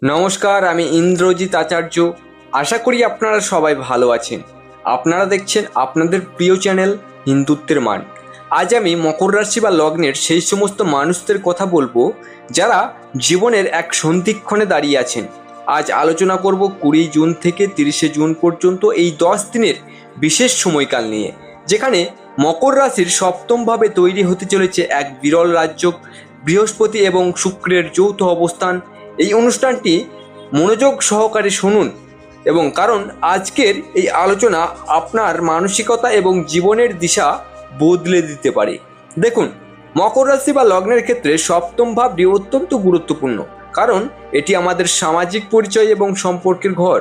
নমস্কার, আমি ইন্দ্রজিৎ আচার্য। আশা করি আপনারা সবাই ভালো আছেন। আপনারা দেখছেন আপনাদের প্রিয় চ্যানেল হিন্দুত্বের মান। আজ আমি মকর রাশি বা লগ্নের সেই সমস্ত মানুষদের কথা বলবো যারা জীবনের এক সন্ধিক্ষণে দাঁড়িয়ে আছেন। আজ আলোচনা করব 20 জুন থেকে 30 জুন পর্যন্ত এই 10 দিনের বিশেষ সময়কাল নিয়ে, যেখানে মকর রাশির সপ্তমভাবে তৈরি হতে চলেছে এক বিরল রাজযোগ, বৃহস্পতি এবং শুক্রের যৌথ অবস্থান। এই অনুষ্ঠানটি মনোযোগ সহকারে শুনুন, এবং কারণ আজকের এই আলোচনা আপনার মানসিকতা এবং জীবনের দিশা বদলে দিতে পারে। দেখুন, মকর রাশি বা লগ্নের ক্ষেত্রে সপ্তম ভাবটি অত্যন্ত গুরুত্বপূর্ণ, কারণ এটি আমাদের সামাজিক পরিচয় এবং সম্পর্কের ঘর।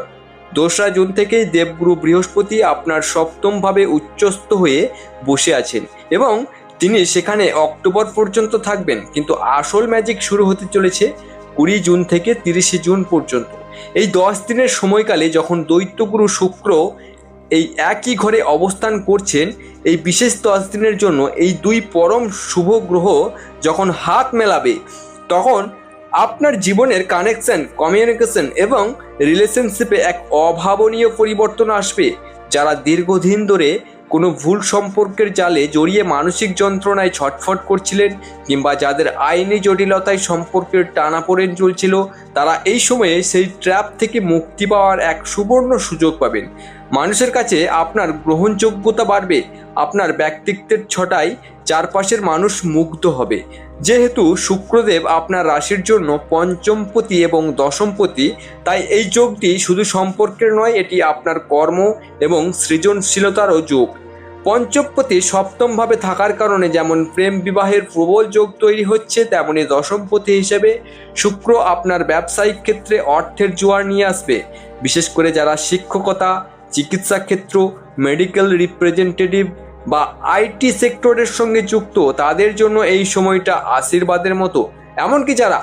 2রা জুন থেকেই দেবগুরু বৃহস্পতি আপনার সপ্তম ভাবে উচ্চস্থ হয়ে বসে আছেন এবং তিনি সেখানে অক্টোবর পর্যন্ত থাকবেন, কিন্তু আসল ম্যাজিক শুরু হতে চলেছে 20 জুন থেকে 30 জুন পর্যন্ত। এই 10 দিনের সময়কালে যখন দৈত্যগুরু শুক্র এই একই ঘরে অবস্থান করছেন, এই বিশেষ 10 দিনের জন্য এই দুই পরম শুভ গ্রহ যখন হাত মেলাবে, তখন আপনার জীবনের কানেকশন, কমিউনিকেশন এবং রিলেশনশিপে এক অভাবনীয় পরিবর্তন আসবে। যারা দীর্ঘদিন ধরে কোনো ভুল সম্পর্কের জালে জড়িয়ে মানসিক যন্ত্রণায় ছটফট করছিলেন, কিংবা যাদের আইনি জটিলতায় সম্পর্কের টানাপোড়েন চলছিল, তারা এই সময়ে সেই ট্র্যাপ থেকে মুক্তি পাওয়ার এক সুবর্ণ সুযোগ পাবেন। মানুষের কাছে আপনার গ্রহণযোগ্যতা বাড়বে, আপনার ব্যক্তিত্বের ছটায় চারপাশের মানুষ মুগ্ধ হবে। যেহেতু শুক্রদেব আপনার রাশির জন্য পঞ্চমপতি এবং দশমপতি, তাই এই যোগটি শুধু সম্পর্কের নয়, এটি আপনার কর্ম এবং সৃজনশীলতারও যোগ। পঞ্চমপতি সপ্তমভাবে থাকার কারণে যেমন প্রেম বিবাহের প্রবল যোগ তৈরি হচ্ছে, তেমনি দশমপতি হিসেবে শুক্র আপনার ব্যবসায়িক ক্ষেত্রে অর্থের জোয়ার নিয়ে আসবে। বিশেষ করে যারা শিক্ষকতা, চিকিৎসা ক্ষেত্র, মেডিকেল রিপ্রেজেন্টেটিভ বা আইটি সেক্টরের সঙ্গে যুক্ত, তাদের জন্য এই সময়টা আশীর্বাদের মতো। এমনকি যারা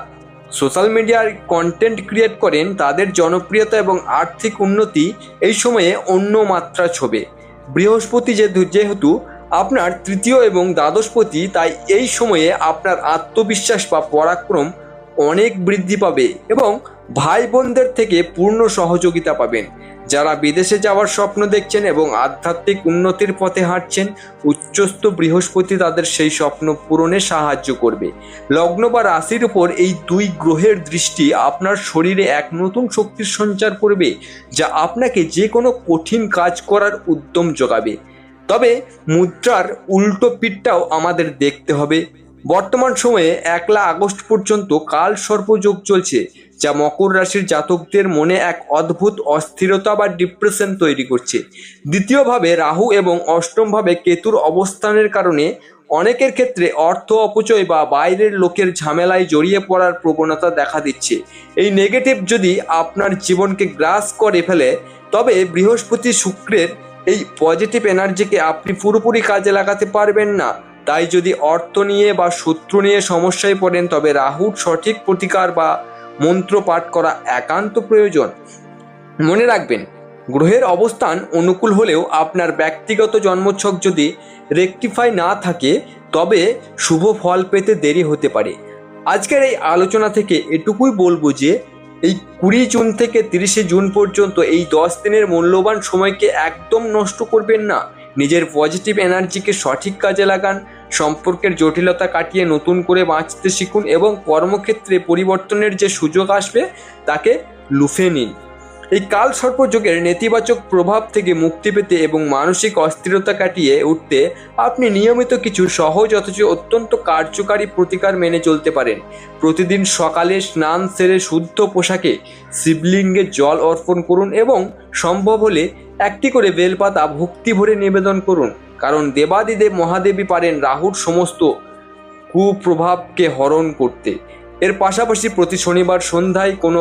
সোশ্যাল মিডিয়ার কন্টেন্ট ক্রিয়েট করেন, তাদের জনপ্রিয়তা এবং আর্থিক উন্নতি এই সময়ে অন্য মাত্রা ছোঁবে। বৃহস্পতি যেহেতু আপনার তৃতীয় এবং দ্বাদশপতি, তাই এই সময়ে আপনার আত্মবিশ্বাস বা পরাক্রম অনেক বৃদ্ধি পাবে এবং ভাই বোনদের থেকে পূর্ণ সহযোগিতা পাবেন। যারা বিদেশে যাওয়ার স্বপ্ন দেখছেন এবং আধ্যাত্মিক উন্নতির পথে হাঁটছেন, উচ্চস্থ বৃহস্পতি তাদের সেই স্বপ্ন পূরণে সাহায্য করবে। লগ্ন বা রাশির উপর এই দুই গ্রহের দৃষ্টি আপনার শরীরে এক নতুন শক্তির সঞ্চার করবে, যা আপনাকে যে কোনো কঠিন কাজ করার উদ্যম যোগাবে। তবে মুদ্রার উল্টো পিঠটাও আমাদের দেখতে হবে। বর্তমান সময়ে 1 আগস্ট পর্যন্ত কাল সর্পযোগ চলছে, যা মকর রাশির জাতকদের মনে এক অদ্ভুত অস্থিরতা বা ডিপ্রেশন তৈরি করছে। দ্বিতীয়ভাবে রাহু এবং অষ্টমভাবে কেতুর অবস্থানের কারণে অনেকের ক্ষেত্রে অর্থ অপচয় বা বাইরের লোকের ঝামেলায় জড়িয়ে পড়ার প্রবণতা দেখা দিচ্ছে। এই নেগেটিভ যদি আপনার জীবনকে গ্রাস করে ফেলে, তবে বৃহস্পতি শুক্রের এই পজিটিভ এনার্জিকে আপনি পুরোপুরি কাজে লাগাতে পারবেন না। তাই যদি অর্থ নিয়ে বা শত্রু নিয়ে সমস্যায় পড়েন, তবে রাহুর সঠিক প্রতিকার বা মন্ত্র পাঠ করা একান্ত প্রয়োজন। মনে রাখবেন, গ্রহের অবস্থান অনুকূল হলেও আপনার ব্যক্তিগত জন্মছক যদি রেকটিফাই না থাকে, তবে শুভ ফল পেতে দেরি হতে পারে। আজকের এই আলোচনা থেকে এটুকুই বলবো যে এই 20 জুন থেকে 30 জুন পর্যন্ত এই 10 দিনের মূল্যবান সময়কে একদম নষ্ট করবেন না। নিজের পজিটিভ এনার্জিকে সঠিক কাজে লাগান, সম্পর্কের জটিলতা কাটিয়ে নতুন করে বাঁচতে শিখুন এবং কর্মক্ষেত্রে পরিবর্তনের যে সুযোগ আসবে তাকে লুফে নিন। এই কাল সর্পযোগের নেতিবাচক প্রভাব থেকে মুক্তি পেতে এবং মানসিক অস্থিরতা কাটিয়ে উঠতে আপনি নিয়মিত কিছু সহজ অথচ অত্যন্ত কার্যকারী প্রতিকার মেনে চলতে পারেন। প্রতিদিন সকালে স্নান সেরে শুদ্ধ পোশাকে শিবলিঙ্গে জল অর্পণ করুন এবং সম্ভব হলে একটি করে বেলপাতা ভক্তি ভরে নিবেদন করুন, কারণ দেবাদিদেব মহাদেবী পারেন রাহুর সমস্ত কুপ্রভাবকে হরণ করতে। এর পাশাপাশি প্রতি শনিবার সন্ধ্যায় কোনো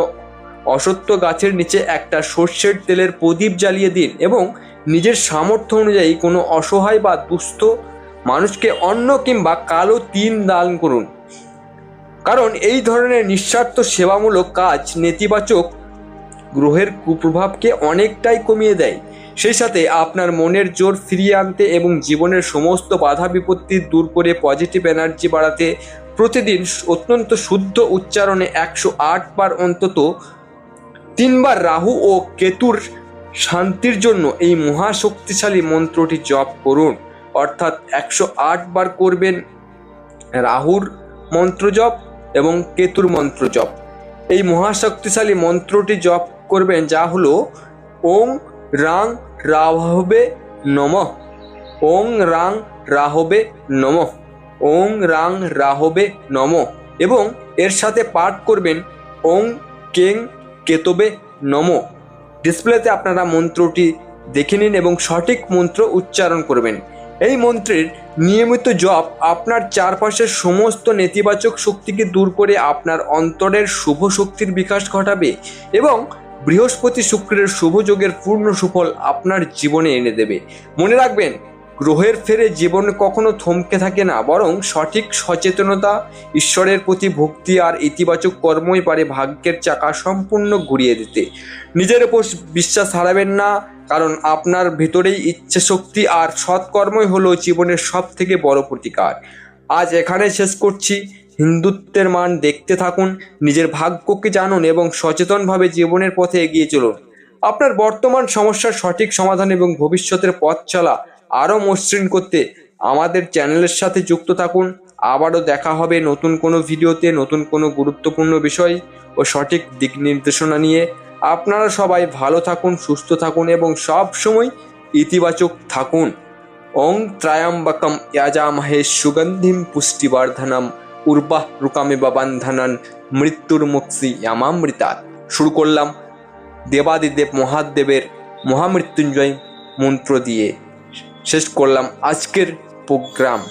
অশ্বত্থ গাছের নিচে একটা সর্ষের তেলের প্রদীপ জ্বালিয়ে দিন এবং নিজের সামর্থ্য অনুযায়ী কোনো অসহায় বা দুস্থ মানুষকে অন্ন কিংবা কালো তিল দান করুন, কারণ এই ধরনের নিঃস্বার্থ সেবামূলক কাজ নেতিবাচক গ্রহের কুপ্রভাবকে অনেকটাই কমিয়ে দেয়। সেই সাথে আপনার মনের জোর ফিরিয়ে আনতে এবং জীবনের সমস্ত বাধা বিপত্তি দূর করে পজিটিভ এনার্জি বাড়াতে প্রতিদিন অত্যন্ত শুদ্ধ উচ্চারণে 108 বার অন্তত 3বার রাহু ও কেতুর শান্তির জন্য এই মহাশক্তিশালী মন্ত্রটি জপ করুন। অর্থাৎ 108 বার করবেন রাহুর মন্ত্র জপ এবং কেতুর মন্ত্র জপ। এই মহাশক্তিশালী মন্ত্রটি জপ করবেন, যা হলো ওং রাং রাহবে নমঃ, ওং রাং রাহবে নমঃ, ওং রাং রাহবে নমঃ। এবং এর সাথে পাঠ করবেন ওং কেং কেতবে নমঃ। ডিসপ্লেতে আপনারা মন্ত্রটি দেখে নিন এবং সঠিক মন্ত্র উচ্চারণ করবেন। এই মন্ত্রের নিয়মিত জপ আপনার চারপাশের সমস্ত নেতিবাচক শক্তিকে দূর করে আপনার অন্তরের শুভ শক্তির বিকাশ ঘটাবে এবং বৃহস্পতি শুক্রের শুভ যোগের পূর্ণ সুফল আপনার জীবনে এনে দেবে। মনে রাখবেন, গ্রহের ফেরে জীবন কখনো থমকে থাকে না, বরং সঠিক সচেতনতা, ঈশ্বরের প্রতি ভক্তি আর ইতিবাচক কর্মই পারে ভাগ্যের চাকা সম্পূর্ণ ঘুরিয়ে দিতে। নিজের উপর বিশ্বাস হারাবেন না, কারণ আপনার ভেতরেই ইচ্ছে শক্তি আর সৎকর্মই হলো জীবনের সব থেকে বড় প্রতিকার। আজ এখানে শেষ করছি। হিন্দুত্বের মান দেখতে থাকুন, নিজের ভাগ্যকে জানুন এবং সচেতনভাবে জীবনের পথে এগিয়ে চলুন। আপনার বর্তমান সমস্যার সঠিক সমাধান এবং ভবিষ্যতের পথ চলা আরও মসৃণ করতে আমাদের চ্যানেলের সাথে যুক্ত থাকুন। আবারও দেখা হবে নতুন কোনো ভিডিওতে, নতুন কোনো গুরুত্বপূর্ণ বিষয় ও সঠিক দিক নির্দেশনা নিয়ে। আপনারা সবাই ভালো থাকুন, সুস্থ থাকুন এবং সব সময় ইতিবাচক থাকুন। ওং ত্র্যম্বকম ইয়াজামহে সুগন্ধিম পুষ্টিবর্ধনম উর্বাহ রুকামিব বন্ধনন মৃত্যুর্মুক্ষি ইয়ামামৃতাৎ। শুরু করলাম দেবাদিদেব মহাদেবের মহামৃত্যুঞ্জয় মন্ত্র দিয়ে, শেষ করলাম আজকের প্রোগ্রাম।